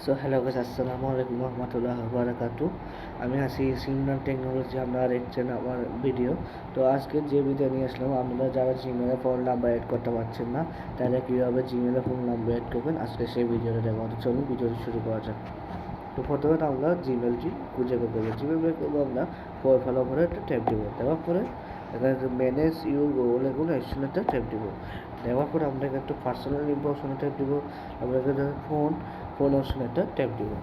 So hello guys, আসসালামু আলাইকুম রহমতুল্লাহ বারাকাতু। আমি আছি সিমরান টেকনোলজি, আপনারা দেখছেন আমার ভিডিও। তো আজকে যে ভিডিও নিয়ে আসলাম, আপনারা যারা জিমেলে ফোন নাম্বার অ্যাড করতে পারছেন না, তারা কীভাবে জিমেলে ফোন নাম্বার অ্যাড করবেন, আজকে সেই ভিডিওটা দেখাবো। তো চলুন ভিডিওটি শুরু করা যাক। তো প্রথমে আমরা জিমেলটি খুঁজে বের করবো। জিমেল বের করবো, আমরা প্রোফাইল ওপরে একটা ট্যাপ দেবো। দেওয়ার পরে এখানে ম্যানেজ ইউর গোল এগুলো অ্যাকশনেটা ট্যাপ দেবো। দেওয়ার পরে আমরা এখানে একটু পার্সোনাল ইনফো অপশনে ট্যাপ দেবো। আমরা এখানে ফোন অপশনেটা ট্যাপ দেবো।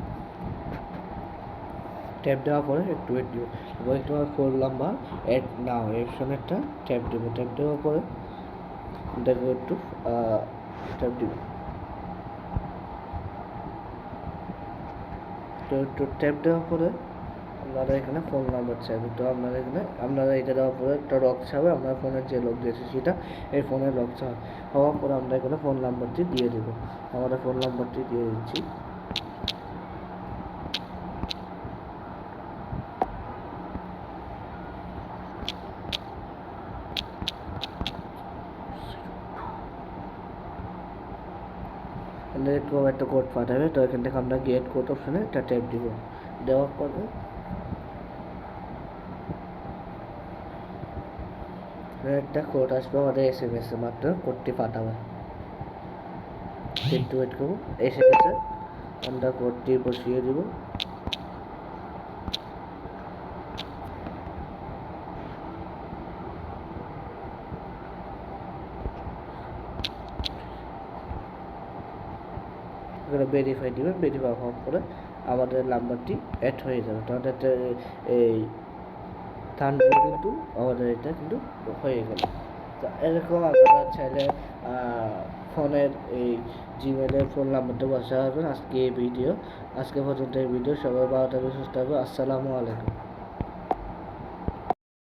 ট্যাপ দেওয়ার পরে একটু ওয়েট দিব এবং একটু ফোন নাম্বার অ্যাড নাও অপশনেরটা ট্যাপ দেবো। ট্যাপ দেওয়ার পরে দেখো একটু ট্যাপ দিব। তো একটু ট্যাপ দেওয়ার পরে আপনারা এখানে ফোন নাম্বার চাইবে। তো আপনারা এখানে এটা দেওয়ার পরে একটা লক চাবে, আপনার ফোনের যে লক দিয়েছে সেটা এই ফোনের লক চাবে। হওয়ার পরে আমরা এখানে ফোন নাম্বারটি দিয়ে দেবো। আমরা ফোন নাম্বারটি দিয়ে দিচ্ছি। এরকম একটা কোড পাঠাবে। তো এখান থেকে আমরা গেট কোড অপশানে একটা ট্যাপ দিব। দেওয়ার পরে একটা কোড আসবে আমাদের SMS এ, মাত্র কোডটি পাঠাবে। একটু ওয়েট করবো, এসে গেছে। আমরা কোডটি বসিয়ে দিব। এখানে ভেরিফাই দিবেন। ভেরিফাই হওয়ার পরে আমাদের নাম্বারটি অ্যাড হয়ে যাবে। তো আমাদের এই থানগুলো কিন্তু আমাদের এটা কিন্তু হয়ে গেল। তো এরকম আপনারা চাইলে ফোনের এই জিমেলের ফোন নাম্বারটা বসাতে পারবেন। আজকে পর্যন্ত এই ভিডিও। সবাই ভালো থাকবে, সুস্থ থাকবে। আসসালামু আলাইকুম।